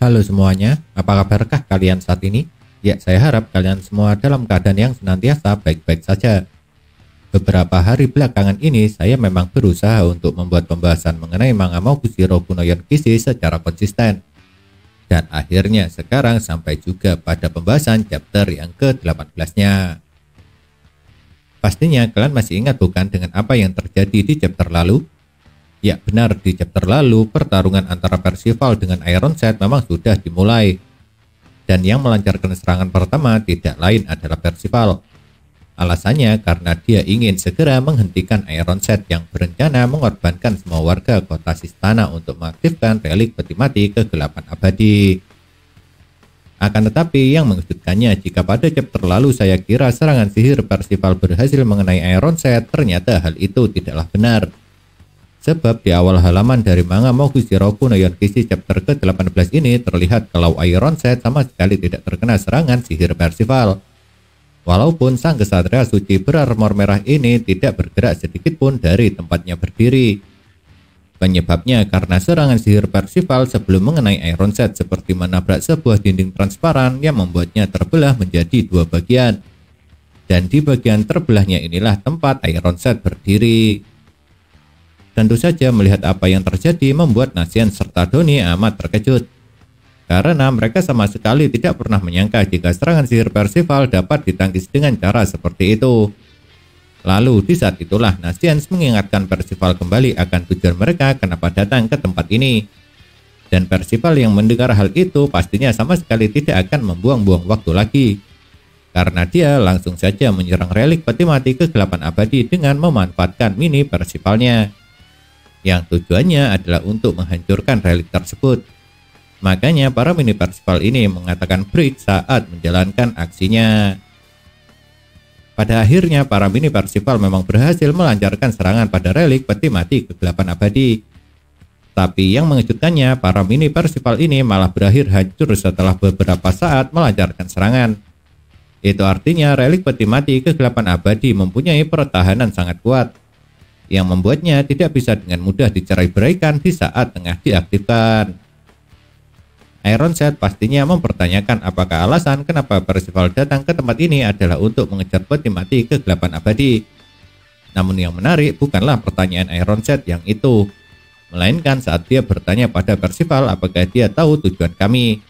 Halo semuanya, apa kabarkah kalian saat ini? Ya, saya harap kalian semua dalam keadaan yang senantiasa baik-baik saja. Beberapa hari belakangan ini, saya memang berusaha untuk membuat pembahasan mengenai manga Mokushiro no Yonkishi secara konsisten. Dan akhirnya sekarang sampai juga pada pembahasan chapter yang ke-18-nya. Pastinya kalian masih ingat bukan dengan apa yang terjadi di chapter lalu? Ya benar, di chapter lalu pertarungan antara Percival dengan Ironset memang sudah dimulai. Dan yang melancarkan serangan pertama tidak lain adalah Percival. Alasannya karena dia ingin segera menghentikan Ironset yang berencana mengorbankan semua warga kota Sistana untuk mengaktifkan relik peti mati kegelapan abadi. Akan tetapi yang mengejutkannya, jika pada chapter lalu saya kira serangan sihir Percival berhasil mengenai Ironset, ternyata hal itu tidaklah benar. Sebab di awal halaman dari manga Mokushiro no Yonkishi chapter ke-18 ini terlihat kalau Ironset sama sekali tidak terkena serangan sihir Percival. Walaupun sang kesatria suci berarmor merah ini tidak bergerak sedikit pun dari tempatnya berdiri. Penyebabnya karena serangan sihir Percival sebelum mengenai Ironset seperti menabrak sebuah dinding transparan yang membuatnya terbelah menjadi dua bagian. Dan di bagian terbelahnya inilah tempat Ironset berdiri. Tentu saja melihat apa yang terjadi membuat Nasian serta Doni amat terkejut. Karena mereka sama sekali tidak pernah menyangka jika serangan sihir Percival dapat ditangkis dengan cara seperti itu. Lalu di saat itulah Nasian mengingatkan Percival kembali akan tujuan mereka kenapa datang ke tempat ini. Dan Percival yang mendengar hal itu pastinya sama sekali tidak akan membuang-buang waktu lagi. Karena dia langsung saja menyerang relik peti mati kegelapan abadi dengan memanfaatkan mini Percivalnya. Yang tujuannya adalah untuk menghancurkan relik tersebut. Makanya para mini Percival ini mengatakan break saat menjalankan aksinya. Pada akhirnya para mini Percival memang berhasil melancarkan serangan pada relik peti mati kegelapan abadi. Tapi yang mengejutkannya, para mini Percival ini malah berakhir hancur setelah beberapa saat melancarkan serangan. Itu artinya relik peti mati kegelapan abadi mempunyai pertahanan sangat kuat, yang membuatnya tidak bisa dengan mudah dicerai-beraikan di saat tengah diaktifkan. Ironset pastinya mempertanyakan apakah alasan kenapa Percival datang ke tempat ini adalah untuk mengejar peti mati kegelapan abadi. Namun yang menarik bukanlah pertanyaan Ironset yang itu, melainkan saat dia bertanya pada Percival apakah dia tahu tujuan kami.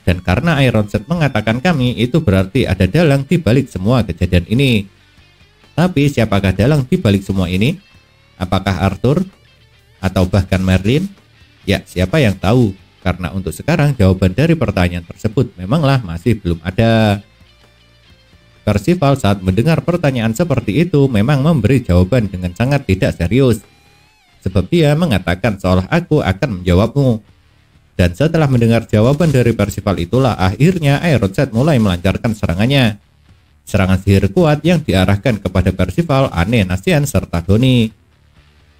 Dan karena Ironset mengatakan kami, itu berarti ada dalang di balik semua kejadian ini. Tapi siapakah dalang di balik semua ini? Apakah Arthur? Atau bahkan Merlin? Ya, siapa yang tahu? Karena untuk sekarang jawaban dari pertanyaan tersebut memanglah masih belum ada. Percival saat mendengar pertanyaan seperti itu memang memberi jawaban dengan sangat tidak serius. Sebab dia mengatakan seolah aku akan menjawabmu. Dan setelah mendengar jawaban dari Percival itulah akhirnya Ironset mulai melancarkan serangannya. Serangan sihir kuat yang diarahkan kepada Percival, Anne, Nasian, serta Doni.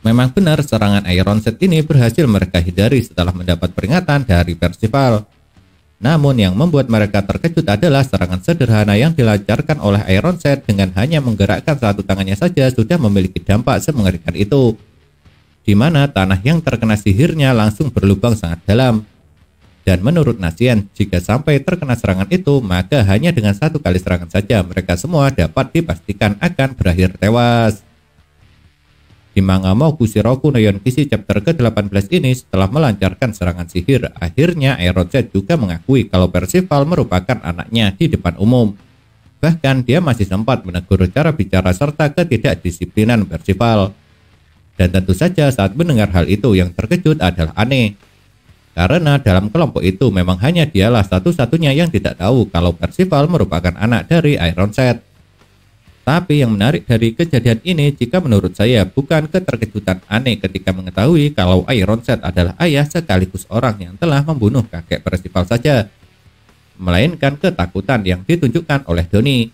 Memang benar serangan Ironset ini berhasil mereka hindari setelah mendapat peringatan dari Percival. Namun yang membuat mereka terkejut adalah serangan sederhana yang dilancarkan oleh Ironset dengan hanya menggerakkan satu tangannya saja sudah memiliki dampak semengerikan itu. Di mana tanah yang terkena sihirnya langsung berlubang sangat dalam. Dan menurut Nasian, jika sampai terkena serangan itu, maka hanya dengan satu kali serangan saja mereka semua dapat dipastikan akan berakhir tewas. Di manga Mokushiro no Yonkishi chapter ke-18 ini, setelah melancarkan serangan sihir, akhirnya Ironset juga mengakui kalau Percival merupakan anaknya di depan umum. Bahkan dia masih sempat menegur cara bicara serta ketidakdisiplinan Percival. Dan tentu saja saat mendengar hal itu yang terkejut adalah Anne. Karena dalam kelompok itu memang hanya dialah satu-satunya yang tidak tahu kalau Percival merupakan anak dari Ironset. Tapi yang menarik dari kejadian ini jika menurut saya bukan keterkejutan Anne ketika mengetahui kalau Ironset adalah ayah sekaligus orang yang telah membunuh kakek Percival saja, melainkan ketakutan yang ditunjukkan oleh Doni.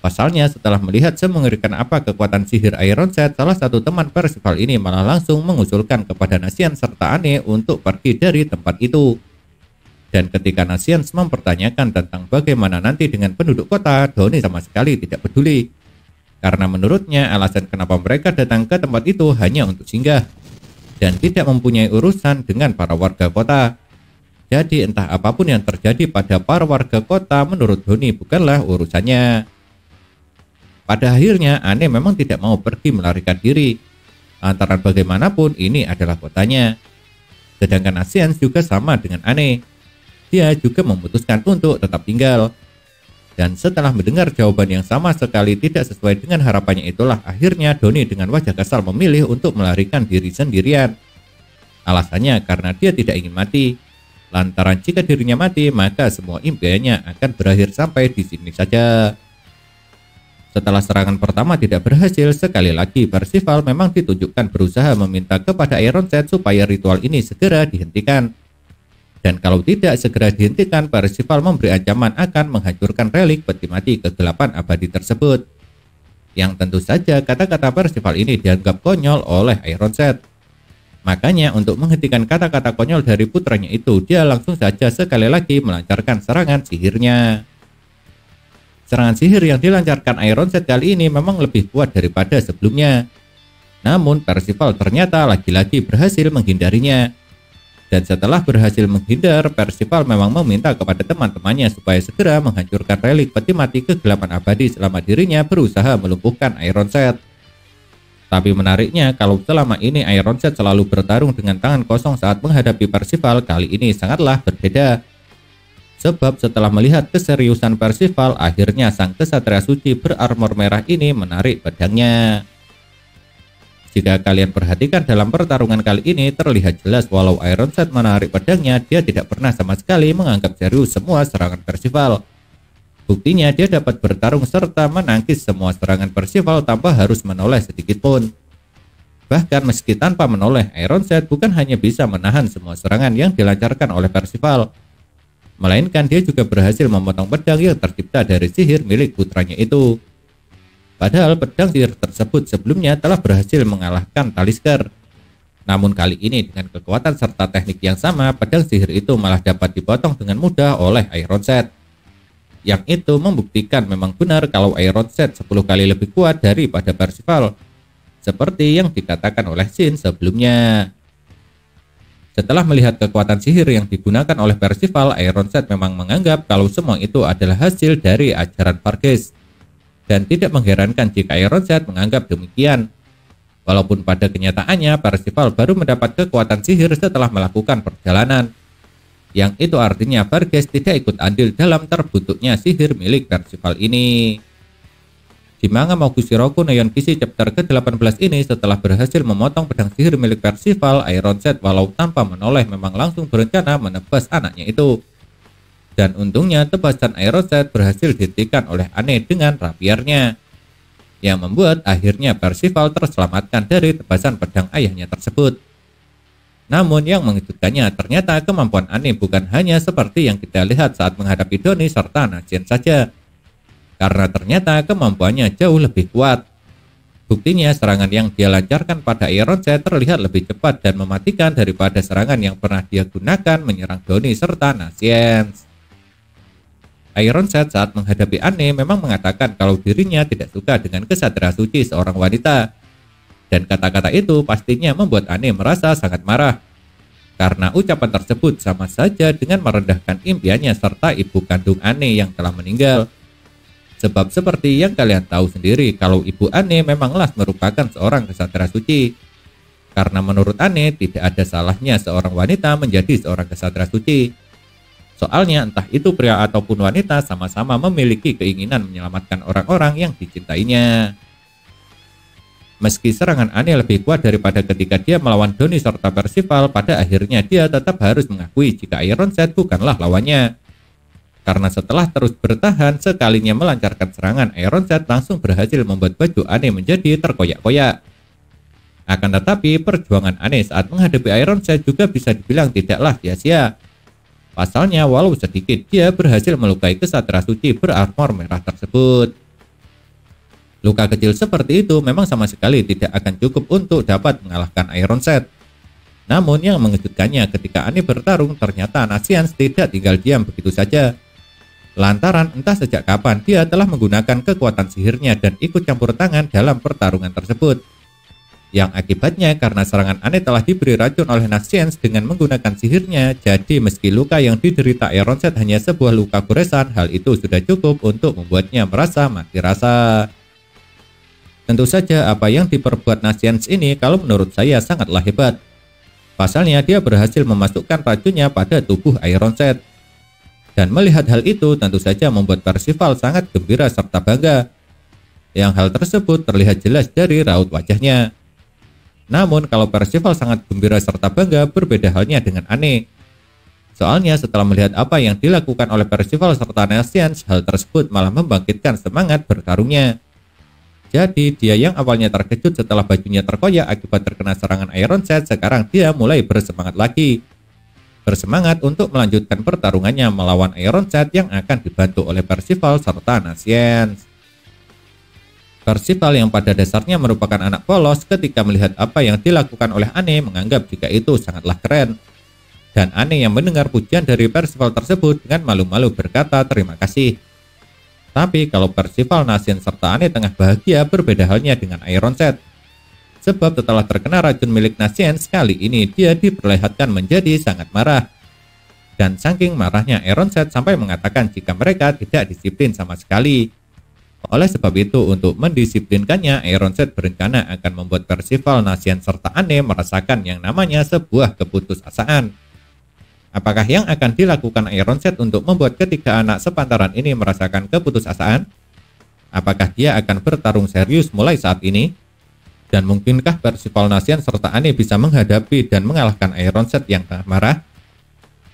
Pasalnya setelah melihat semengerikan apa kekuatan sihir Ironset, salah satu teman Percival ini malah langsung mengusulkan kepada Nasian serta Anne untuk pergi dari tempat itu. Dan ketika Nasian mempertanyakan tentang bagaimana nanti dengan penduduk kota, Doni sama sekali tidak peduli. Karena menurutnya alasan kenapa mereka datang ke tempat itu hanya untuk singgah. Dan tidak mempunyai urusan dengan para warga kota. Jadi entah apapun yang terjadi pada para warga kota menurut Doni bukanlah urusannya. Pada akhirnya Ane memang tidak mau pergi melarikan diri. Antara bagaimanapun ini adalah kotanya. Sedangkan Asians juga sama dengan Ane. Dia juga memutuskan untuk tetap tinggal. Dan setelah mendengar jawaban yang sama sekali tidak sesuai dengan harapannya itulah akhirnya Doni dengan wajah kesal memilih untuk melarikan diri sendirian. Alasannya karena dia tidak ingin mati. Lantaran jika dirinya mati maka semua impiannya akan berakhir sampai di sini saja. Setelah serangan pertama tidak berhasil, sekali lagi Percival memang ditunjukkan berusaha meminta kepada Ironsides supaya ritual ini segera dihentikan. Dan kalau tidak segera dihentikan, Percival memberi ancaman akan menghancurkan relik peti mati kegelapan abadi tersebut. Yang tentu saja kata-kata Percival ini dianggap konyol oleh Ironsides. Makanya untuk menghentikan kata-kata konyol dari putranya itu, dia langsung saja sekali lagi melancarkan serangan sihirnya. Serangan sihir yang dilancarkan Ironsides kali ini memang lebih kuat daripada sebelumnya. Namun Percival ternyata lagi-lagi berhasil menghindarinya. Dan setelah berhasil menghindar, Percival memang meminta kepada teman-temannya supaya segera menghancurkan relik peti mati kegelapan abadi selama dirinya berusaha melumpuhkan Ironsides. Tapi menariknya, kalau selama ini Ironsides selalu bertarung dengan tangan kosong saat menghadapi Percival, kali ini sangatlah berbeda. Sebab setelah melihat keseriusan Percival, akhirnya sang kesatria suci berarmor merah ini menarik pedangnya. Jika kalian perhatikan dalam pertarungan kali ini, terlihat jelas walau Ironsides menarik pedangnya, dia tidak pernah sama sekali menganggap serius semua serangan Percival. Buktinya dia dapat bertarung serta menangkis semua serangan Percival tanpa harus menoleh sedikit pun. Bahkan meski tanpa menoleh, Ironsides bukan hanya bisa menahan semua serangan yang dilancarkan oleh Percival, melainkan dia juga berhasil memotong pedang yang tercipta dari sihir milik putranya itu. Padahal pedang sihir tersebut sebelumnya telah berhasil mengalahkan Talisker. Namun kali ini dengan kekuatan serta teknik yang sama, pedang sihir itu malah dapat dipotong dengan mudah oleh Ironsides. Yang itu membuktikan memang benar kalau Ironsides 10 kali lebih kuat daripada Percival, seperti yang dikatakan oleh Shin sebelumnya. Setelah melihat kekuatan sihir yang digunakan oleh Percival, Ironsides memang menganggap kalau semua itu adalah hasil dari ajaran Varghese. Dan tidak mengherankan jika Ironsides menganggap demikian. Walaupun pada kenyataannya Percival baru mendapat kekuatan sihir setelah melakukan perjalanan. Yang itu artinya Varghese tidak ikut andil dalam terbentuknya sihir milik Percival ini. Di manga Mokushirōku no Yonkishi chapter ke-18 ini, setelah berhasil memotong pedang sihir milik Percival, Ironsides walau tanpa menoleh memang langsung berencana menebas anaknya itu. Dan untungnya tebasan Ironsides berhasil dihentikan oleh Ane dengan rapiernya, yang membuat akhirnya Percival terselamatkan dari tebasan pedang ayahnya tersebut. Namun yang mengejutkannya ternyata kemampuan Ane bukan hanya seperti yang kita lihat saat menghadapi Doni serta Najin saja. Karena ternyata kemampuannya jauh lebih kuat. Buktinya serangan yang dia lancarkan pada Ironsides terlihat lebih cepat dan mematikan daripada serangan yang pernah dia gunakan menyerang Doni serta Naziens. Ironsides saat menghadapi Ane memang mengatakan kalau dirinya tidak suka dengan kesatria suci seorang wanita. Dan kata-kata itu pastinya membuat Ane merasa sangat marah. Karena ucapan tersebut sama saja dengan merendahkan impiannya serta ibu kandung Ane yang telah meninggal. Sebab seperti yang kalian tahu sendiri kalau ibu Ane memanglah merupakan seorang kesatria suci. Karena menurut Ane tidak ada salahnya seorang wanita menjadi seorang kesatria suci. Soalnya entah itu pria ataupun wanita sama-sama memiliki keinginan menyelamatkan orang-orang yang dicintainya. Meski serangan Ane lebih kuat daripada ketika dia melawan Doni serta Percival, pada akhirnya dia tetap harus mengakui jika Ironsides bukanlah lawannya. Karena setelah terus bertahan, sekalinya melancarkan serangan, Ironsides langsung berhasil membuat baju Ane menjadi terkoyak-koyak. Akan tetapi, perjuangan Ane saat menghadapi Ironsides juga bisa dibilang tidaklah sia-sia. Pasalnya, walau sedikit, dia berhasil melukai kesatria suci berarmor merah tersebut. Luka kecil seperti itu memang sama sekali tidak akan cukup untuk dapat mengalahkan Ironsides. Namun yang mengejutkannya ketika Ane bertarung, ternyata Naziens tidak tinggal diam begitu saja. Lantaran entah sejak kapan dia telah menggunakan kekuatan sihirnya dan ikut campur tangan dalam pertarungan tersebut. Yang akibatnya karena serangan aneh telah diberi racun oleh Nasiens dengan menggunakan sihirnya, jadi meski luka yang diderita Ironset hanya sebuah luka goresan, hal itu sudah cukup untuk membuatnya merasa mati rasa. Tentu saja apa yang diperbuat Nasiens ini kalau menurut saya sangatlah hebat. Pasalnya dia berhasil memasukkan racunnya pada tubuh Ironset. Dan melihat hal itu tentu saja membuat Percival sangat gembira serta bangga. Yang hal tersebut terlihat jelas dari raut wajahnya. Namun kalau Percival sangat gembira serta bangga, berbeda halnya dengan Anne. Soalnya setelah melihat apa yang dilakukan oleh Percival serta Nasiens, hal tersebut malah membangkitkan semangat bertarungnya. Jadi dia yang awalnya terkejut setelah bajunya terkoyak akibat terkena serangan Ironset, sekarang dia mulai bersemangat lagi. Bersemangat untuk melanjutkan pertarungannya melawan Ironset yang akan dibantu oleh Percival serta Nasiens. Percival yang pada dasarnya merupakan anak polos ketika melihat apa yang dilakukan oleh Anne menganggap jika itu sangatlah keren. Dan Anne yang mendengar pujian dari Percival tersebut dengan malu-malu berkata terima kasih. Tapi kalau Percival, Nasiens serta Anne tengah bahagia, berbeda halnya dengan Ironset. Sebab setelah terkena racun milik Nasiens, kali ini dia diperlihatkan menjadi sangat marah. Dan saking marahnya Ironset sampai mengatakan jika mereka tidak disiplin sama sekali. Oleh sebab itu, untuk mendisiplinkannya, Ironset berencana akan membuat Percival, Nasiens serta Anne merasakan yang namanya sebuah keputusasaan. Apakah yang akan dilakukan Ironset untuk membuat ketiga anak sepantaran ini merasakan keputusasaan? Apakah dia akan bertarung serius mulai saat ini? Dan mungkinkah Percival, Nasiens serta Anne bisa menghadapi dan mengalahkan Ironset yang tengah marah?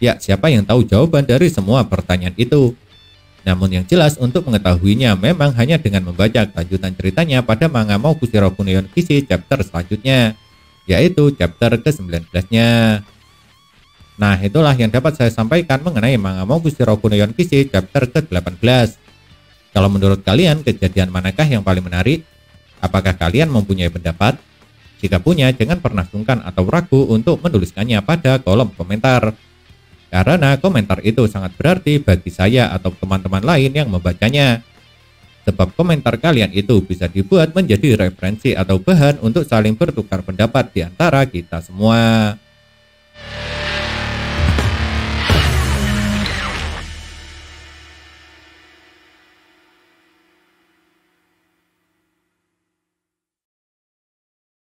Ya, siapa yang tahu jawaban dari semua pertanyaan itu? Namun yang jelas untuk mengetahuinya memang hanya dengan membaca kelanjutan ceritanya pada manga Moukushiroku no Yonkishi chapter selanjutnya, yaitu chapter ke-19-nya. Nah, itulah yang dapat saya sampaikan mengenai manga Moukushiroku no Yonkishi chapter ke-18. Kalau menurut kalian, kejadian manakah yang paling menarik? Apakah kalian mempunyai pendapat? Jika punya, jangan pernah sungkan atau ragu untuk menuliskannya pada kolom komentar. Karena komentar itu sangat berarti bagi saya atau teman-teman lain yang membacanya. Sebab komentar kalian itu bisa dibuat menjadi referensi atau bahan untuk saling bertukar pendapat di antara kita semua.